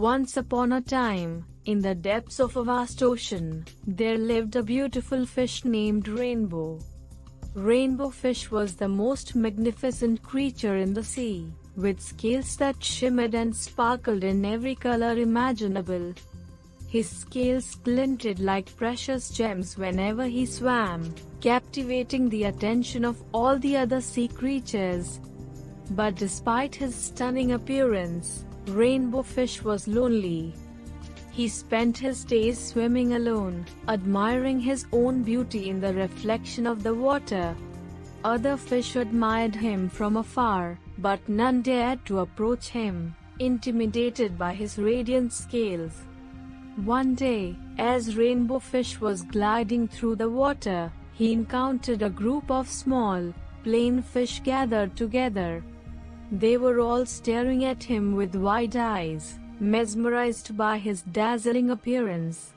Once upon a time, in the depths of a vast ocean, there lived a beautiful fish named Rainbow. Rainbow fish was the most magnificent creature in the sea, with scales that shimmered and sparkled in every color imaginable. His scales glinted like precious gems whenever he swam, captivating the attention of all the other sea creatures. But despite his stunning appearance, Rainbow fish was lonely. He spent his days swimming alone, admiring his own beauty in the reflection of the water. Other fish admired him from afar, but none dared to approach him, intimidated by his radiant scales. One day, as Rainbow fish was gliding through the water, he encountered a group of small, plain fish gathered together. They were all staring at him with wide eyes, mesmerized by his dazzling appearance.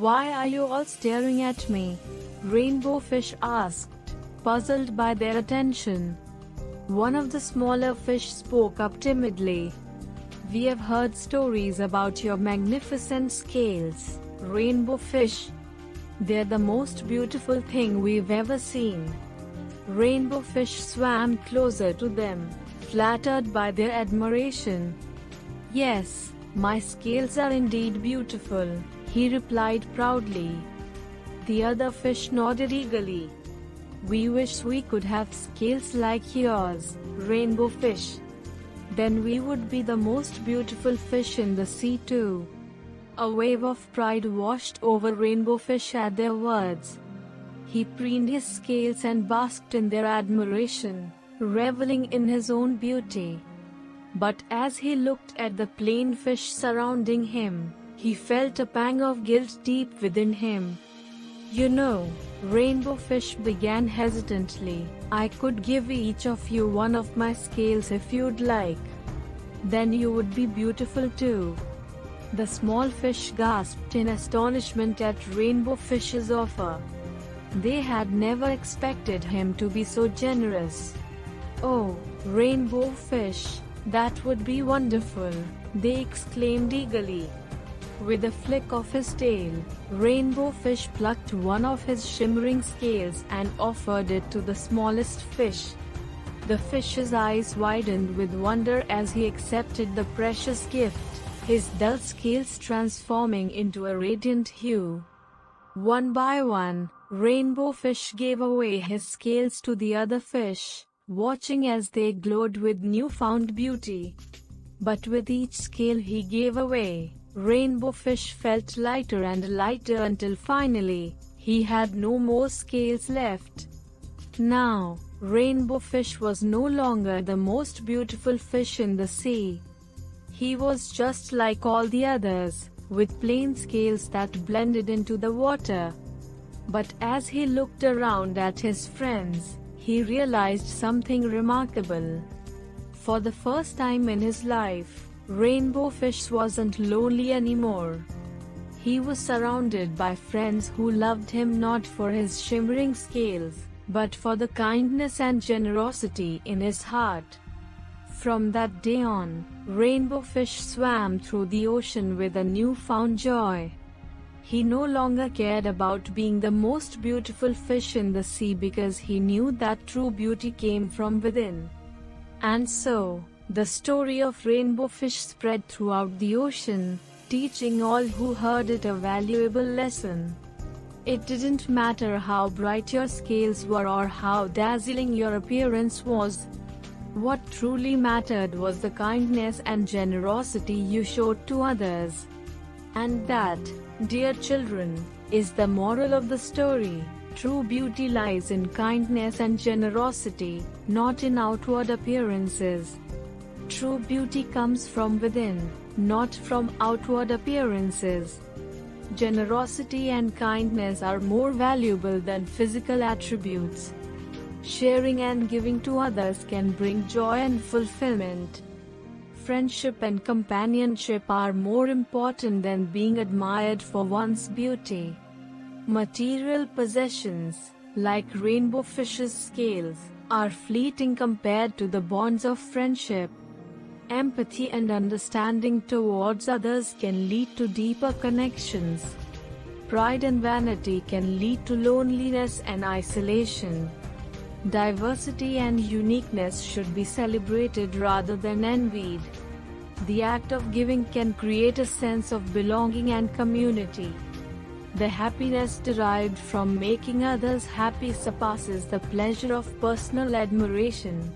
"Why are you all staring at me?" Rainbow fish asked, puzzled by their attention. One of the smaller fish spoke up timidly. "We have heard stories about your magnificent scales, Rainbow fish. They're the most beautiful thing we've ever seen." Rainbow fish swam closer to them, flattered by their admiration. "Yes, my scales are indeed beautiful," he replied proudly. The other fish nodded eagerly. "We wish we could have scales like yours, Rainbow fish. Then we would be the most beautiful fish in the sea too." A wave of pride washed over Rainbow fish at their words. He preened his scales and basked in their admiration, reveling in his own beauty. But as he looked at the plain fish surrounding him, he felt a pang of guilt deep within him. "You know," Rainbow fish began hesitantly, "I could give each of you one of my scales if you'd like. Then you would be beautiful too." The small fish gasped in astonishment at Rainbow fish's offer. They had never expected him to be so generous. "Oh, Rainbow fish, that would be wonderful," they exclaimed eagerly. With a flick of his tail, Rainbow fish plucked one of his shimmering scales and offered it to the smallest fish. The fish's eyes widened with wonder as he accepted the precious gift, his dull scales transforming into a radiant hue. One by one, Rainbow fish gave away his scales to the other fish, watching as they glowed with newfound beauty. But with each scale he gave away, Rainbow fish felt lighter and lighter until finally, he had no more scales left. Now, Rainbow fish was no longer the most beautiful fish in the sea. He was just like all the others, with plain scales that blended into the water. But as he looked around at his friends, he realized something remarkable. For the first time in his life, Rainbow fish wasn't lonely anymore. He was surrounded by friends who loved him not for his shimmering scales, but for the kindness and generosity in his heart. From that day on, Rainbow fish swam through the ocean with a newfound joy. He no longer cared about being the most beautiful fish in the sea because he knew that true beauty came from within. And so, the story of Rainbow fish spread throughout the ocean, teaching all who heard it a valuable lesson. It didn't matter how bright your scales were or how dazzling your appearance was. What truly mattered was the kindness and generosity you showed to others. And that, dear children, is the moral of the story. True beauty lies in kindness and generosity, not in outward appearances. True beauty comes from within, not from outward appearances. Generosity and kindness are more valuable than physical attributes. Sharing and giving to others can bring joy and fulfillment. Friendship and companionship are more important than being admired for one's beauty. Material possessions, like Rainbow fish's scales, are fleeting compared to the bonds of friendship. Empathy and understanding towards others can lead to deeper connections. Pride and vanity can lead to loneliness and isolation. Diversity and uniqueness should be celebrated rather than envied. The act of giving can create a sense of belonging and community. The happiness derived from making others happy surpasses the pleasure of personal admiration.